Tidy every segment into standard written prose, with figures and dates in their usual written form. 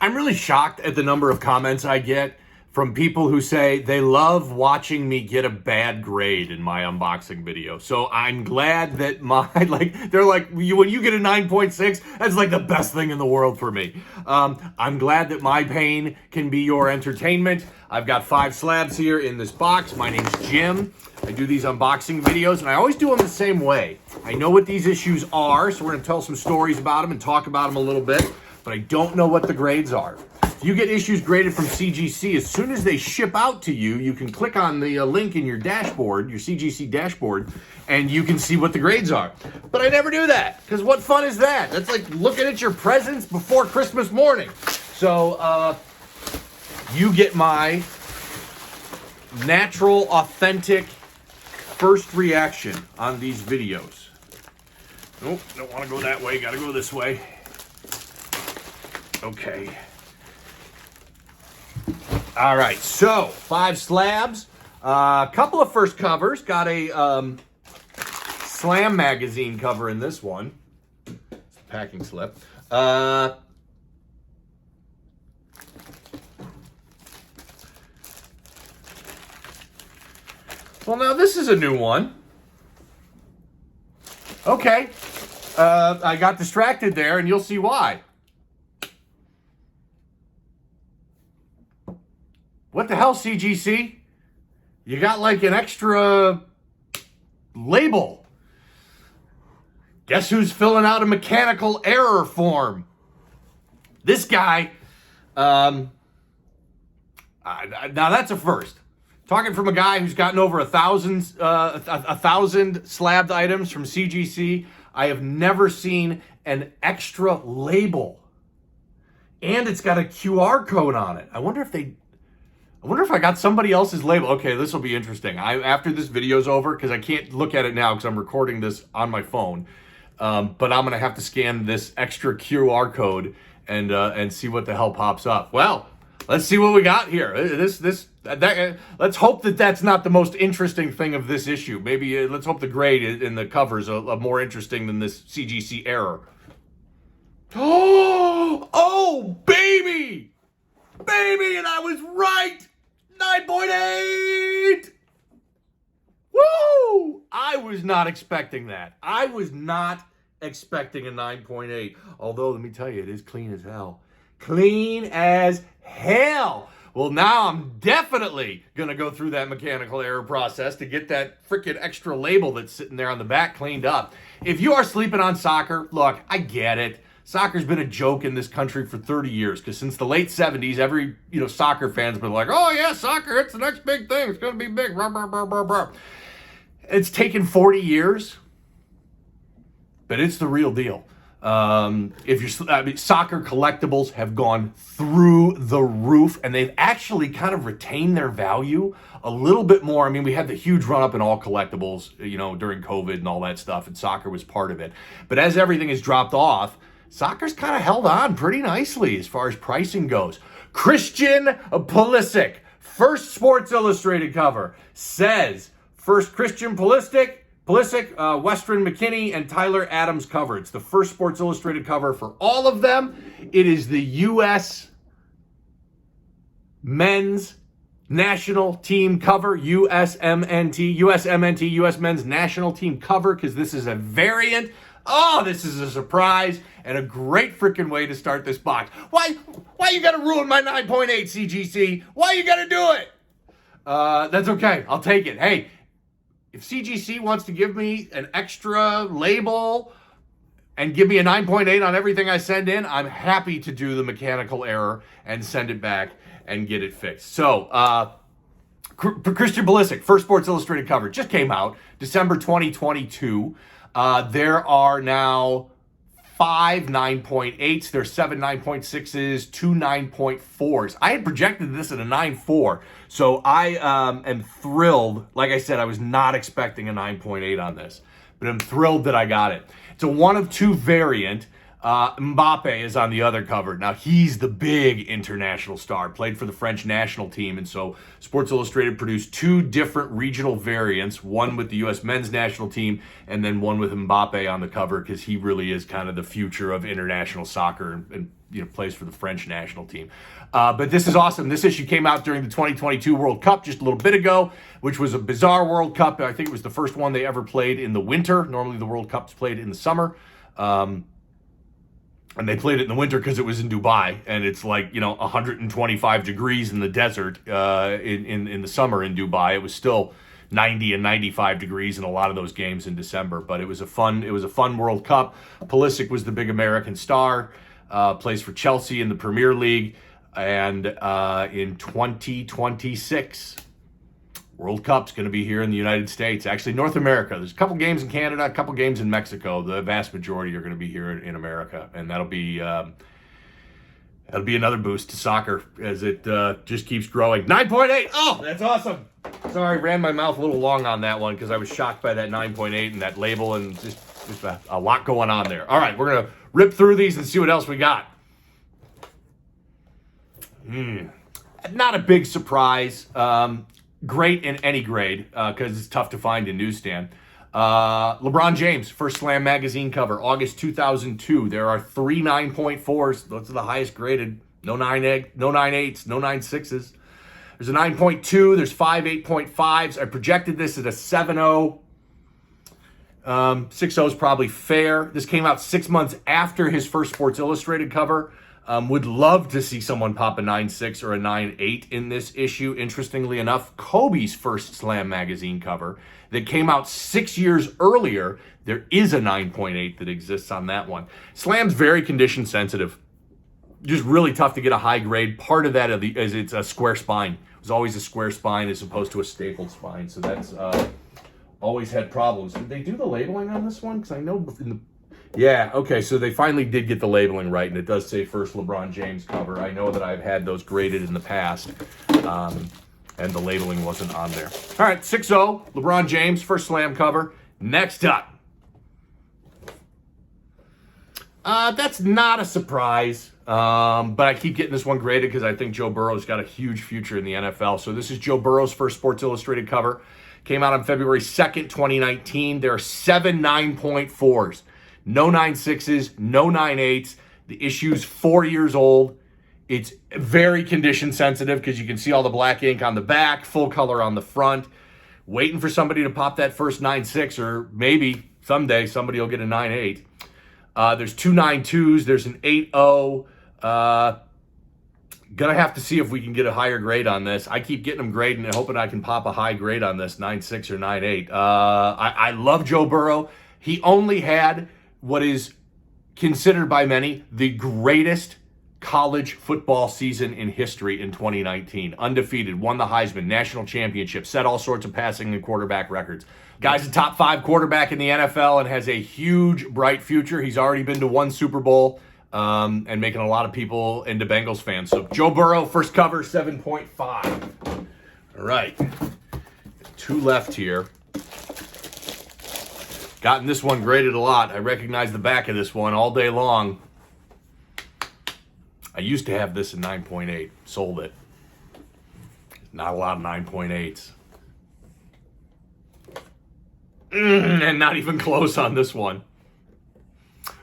I'm really shocked at the number of comments I get from people who say they love watching me get a bad grade in my unboxing video. So I'm glad that they're like, when you get a 9.6, that's like the best thing in the world for me. I'm glad that my pain can be your entertainment. I've got 5 slabs here in this box. My name's Jim. I do these unboxing videos, and I always do them the same way. I know what these issues are, so we're gonna tell some stories about them and talk about them a little bit, but I don't know what the grades are. If you get issues graded from CGC, as soon as they ship out to you, you can click on the link in your dashboard, your CGC dashboard, and you can see what the grades are. But I never do that, because what fun is that? That's like looking at your presents before Christmas morning. So you get my natural, authentic first reaction on these videos. Nope, don't want to go that way, gotta go this way. Okay. All right, so 5 slabs, a couple of first covers. Got a Slam magazine cover in this one. It's a packing slip. Well, now this is a new one. Okay, I got distracted there, and you'll see why. What the hell, CGC? You got like an extra label. Guess who's filling out a mechanical error form? This guy. Now that's a first. Talking from a guy who's gotten over 1,000 slabbed items from CGC. I have never seen an extra label. And it's got a QR code on it. I wonder if I got somebody else's label. Okay, this will be interesting. After this video's over, because I can't look at it now because I'm recording this on my phone, but I'm gonna have to scan this extra QR code and see what the hell pops up. Well, let's see what we got here. Let's hope that that's not the most interesting thing of this issue. Maybe let's hope the grade in the covers are more interesting than this CGC error. Oh, baby! Baby, and I was right! 9.8! Woo! I was not expecting that. I was not expecting a 9.8. Although, let me tell you, it is clean as hell. Clean as hell! Well, now I'm definitely going to go through that mechanical error process to get that freaking extra label that's sitting there on the back cleaned up. If you are sleeping on soccer, look, I get it. Soccer's been a joke in this country for 30 years, because since the late 70s, every soccer fan's been like, oh yeah, soccer, it's the next big thing. It's going to be big. Rah, rah, rah, rah, rah. It's taken 40 years, but it's the real deal. Soccer collectibles have gone through the roof, and they've actually kind of retained their value a little bit more. I mean, we had the huge run up in all collectibles, during COVID and all that stuff, and soccer was part of it. But as everything has dropped off, soccer's kind of held on pretty nicely as far as pricing goes. Christian Pulisic, first Sports Illustrated cover, says first Christian Pulisic, Western McKinney, and Tyler Adams cover. It's the first Sports Illustrated cover for all of them. It is the U.S. men's national team cover, USMNT, U.S. men's national team cover, because this is a variant. Oh, this is a surprise and a great freaking way to start this box. Why you gotta ruin my 9.8, CGC? Why you gotta do it? That's okay. I'll take it. Hey, if CGC wants to give me an extra label and give me a 9.8 on everything I send in, I'm happy to do the mechanical error and send it back and get it fixed. So, Christian Pulisic, first Sports Illustrated cover, just came out, December 2022. There are now 5 9.8s. There's 7 9.6s, 2 9.4s. I had projected this at a 9.4, so I am thrilled. Like I said, I was not expecting a 9.8 on this, but I'm thrilled that I got it. It's a 1 of 2 variant. Mbappe is on the other cover. Now, he's the big international star, played for the French national team, and so Sports Illustrated produced 2 different regional variants, one with the U.S. men's national team, and then one with Mbappe on the cover, because he really is kind of the future of international soccer and plays for the French national team. But this is awesome. This issue came out during the 2022 World Cup just a little bit ago, which was a bizarre World Cup. I think it was the first one they ever played in the winter. Normally the World Cup's played in the summer. And they played it in the winter because it was in Dubai, and it's 125 degrees in the desert in the summer in Dubai. It was still 90 and 95 degrees in a lot of those games in December, but it was a fun World Cup. Pulisic was the big American star, plays for Chelsea in the Premier League, and in 2026. World Cup's going to be here in the United States, actually North America. There's a couple games in Canada, a couple games in Mexico. The vast majority are going to be here in America, and that'll be another boost to soccer as it just keeps growing. 9.8. Oh, that's awesome. Sorry, ran my mouth a little long on that one because I was shocked by that 9.8 and that label, and just a lot going on there. All right, we're going to rip through these and see what else we got. Not a big surprise. Great in any grade because it's tough to find in newsstand. LeBron James, first Slam magazine cover, August 2002. There are 3 9.4s. Those are the highest graded. No 9.8s, no 9.6s. There's a 9.2. There's 5 8.5s. I projected this at a 7.0. 6.0 is probably fair. This came out 6 months after his first Sports Illustrated cover. Would love to see someone pop a 9.6 or a 9.8 in this issue. Interestingly enough, Kobe's first Slam magazine cover that came out 6 years earlier, there is a 9.8 that exists on that one. Slam's very condition sensitive. Just really tough to get a high grade. Part of that is it's a square spine. It was always a square spine as opposed to a stapled spine. So that's always had problems. Did they do the labeling on this one? Because I know in the... Yeah, okay, so they finally did get the labeling right, and it does say first LeBron James cover. I know that I've had those graded in the past, and the labeling wasn't on there. All right, 6.0, LeBron James, first Slam cover. Next up. That's not a surprise, but I keep getting this one graded because I think Joe Burrow's got a huge future in the NFL. So this is Joe Burrow's first Sports Illustrated cover. Came out on February 2nd, 2019. There are 7 9.4s. No 9.6s, no 9.8s. The issue's 4 years old. It's very condition sensitive because you can see all the black ink on the back, full color on the front. Waiting for somebody to pop that first 9.6, or maybe someday somebody will get a 9.8. There's 2 9.2s. There's an 8.0. Gonna have to see if we can get a higher grade on this. I keep getting them grading and hoping I can pop a high grade on this, 9.6 or 9.8. I love Joe Burrow. He only had what is considered by many the greatest college football season in history in 2019. Undefeated, won the Heisman, national championship, set all sorts of passing and quarterback records. Guy's a top 5 quarterback in the NFL and has a huge, bright future. He's already been to 1 Super Bowl and making a lot of people into Bengals fans. So Joe Burrow, first cover, 7.5. All right, 2 left here. Gotten this one graded a lot. I recognize the back of this one all day long. I used to have this in 9.8. Sold it. Not a lot of 9.8s. And not even close on this one.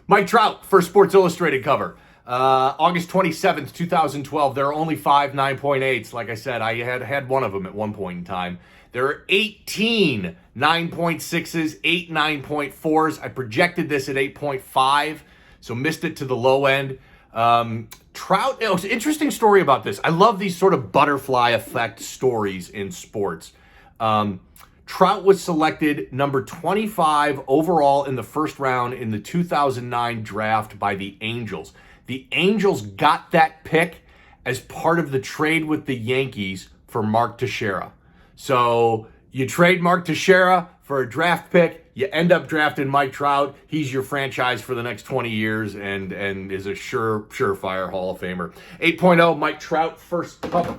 Mike Trout, first Sports Illustrated cover. August 27th, 2012. There are only 5 9.8s. Like I said, I had one of them at one point in time. There are 18 9.6s, 8 9.4s. I projected this at 8.5, so missed it to the low end. Trout, it's an interesting story about this. I love these sort of butterfly effect stories in sports. Trout was selected number 25 overall in the first round in the 2009 draft by the Angels. The Angels got that pick as part of the trade with the Yankees for Mark Teixeira. So you trade Mark Teixeira for a draft pick, you end up drafting Mike Trout. He's your franchise for the next 20 years and is a surefire Hall of Famer. 8.0, Mike Trout, first cover.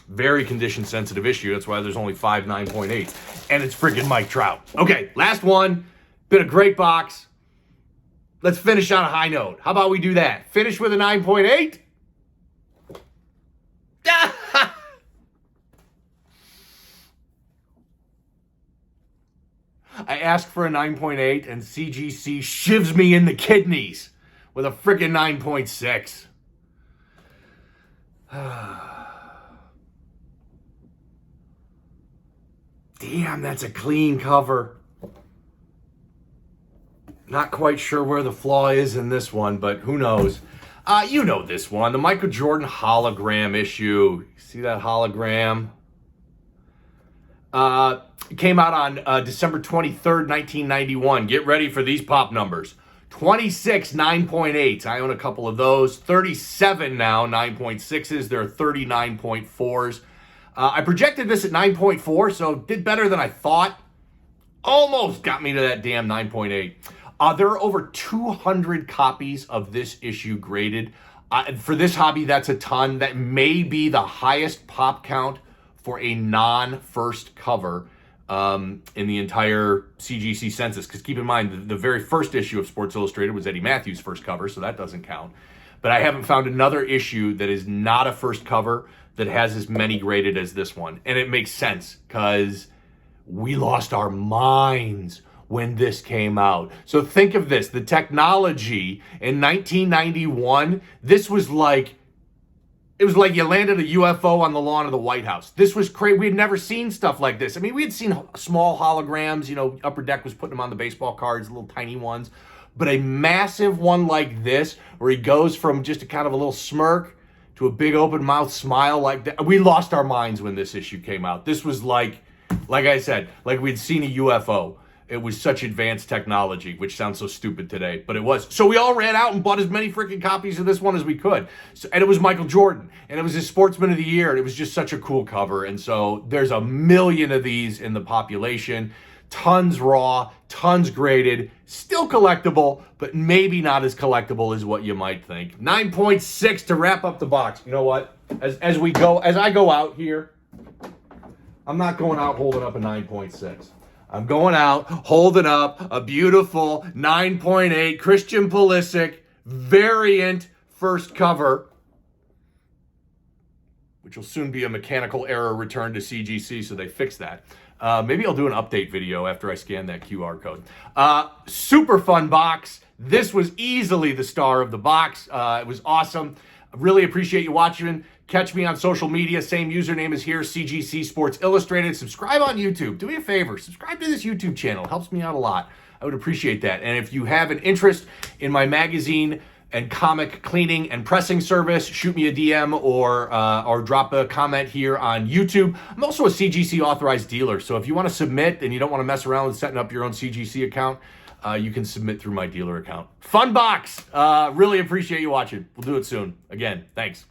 Very condition-sensitive issue. That's why there's only 5 9.8s. And it's freaking Mike Trout. Okay, last one. Been a great box. Let's finish on a high note. How about we do that? Finish with a 9.8? I asked for a 9.8 and CGC shivs me in the kidneys with a freaking 9.6. Damn, that's a clean cover. Not quite sure where the flaw is in this one, but who knows. You know this one, the Michael Jordan hologram issue. See that hologram? It came out on December 23rd, 1991. Get ready for these pop numbers. 26, 9.8s. I own a couple of those. 37 now, 9.6s. There are 39.4s. I projected this at 9.4, so did better than I thought. Almost got me to that damn 9.8. There are over 200 copies of this issue graded. For this hobby, that's a ton. That may be the highest pop count for a non-first cover in the entire CGC census. Because keep in mind, the very first issue of Sports Illustrated was Eddie Matthews' first cover, so that doesn't count. But I haven't found another issue that is not a first cover that has as many graded as this one. And it makes sense, because we lost our minds when this came out. So think of this, the technology in 1991, this was like, it was like you landed a UFO on the lawn of the White House. This was crazy. We had never seen stuff like this. I mean, we had seen small holograms, you know, Upper Deck was putting them on the baseball cards, little tiny ones, but a massive one like this, where he goes from just a kind of a little smirk to a big open mouth smile like that. We lost our minds when this issue came out. This was like I said, like we'd seen a UFO. It was such advanced technology, which sounds so stupid today, but it was. So we all ran out and bought as many freaking copies of this one as we could. And it was Michael Jordan, and it was his Sportsman of the Year, and it was just such a cool cover. And so there's a million of these in the population. Tons raw, tons graded, still collectible, but maybe not as collectible as what you might think. 9.6 to wrap up the box. You know what? As I go out here, I'm not going out holding up a 9.6. I'm going out holding up a beautiful 9.8 Christian Pulisic variant first cover, which will soon be a mechanical error return to CGC, so they fix that. Maybe I'll do an update video after I scan that QR code. Super fun box. This was easily the star of the box. It was awesome. I really appreciate you watching. Catch me on social media. Same username is here, CGC Sports Illustrated. Subscribe on YouTube. Do me a favor. Subscribe to this YouTube channel. It helps me out a lot. I would appreciate that. And if you have an interest in my magazine and comic cleaning and pressing service, shoot me a DM or drop a comment here on YouTube. I'm also a CGC authorized dealer. So if you want to submit and you don't want to mess around with setting up your own CGC account, you can submit through my dealer account. Fun box. Really appreciate you watching. We'll do it soon. Again, thanks.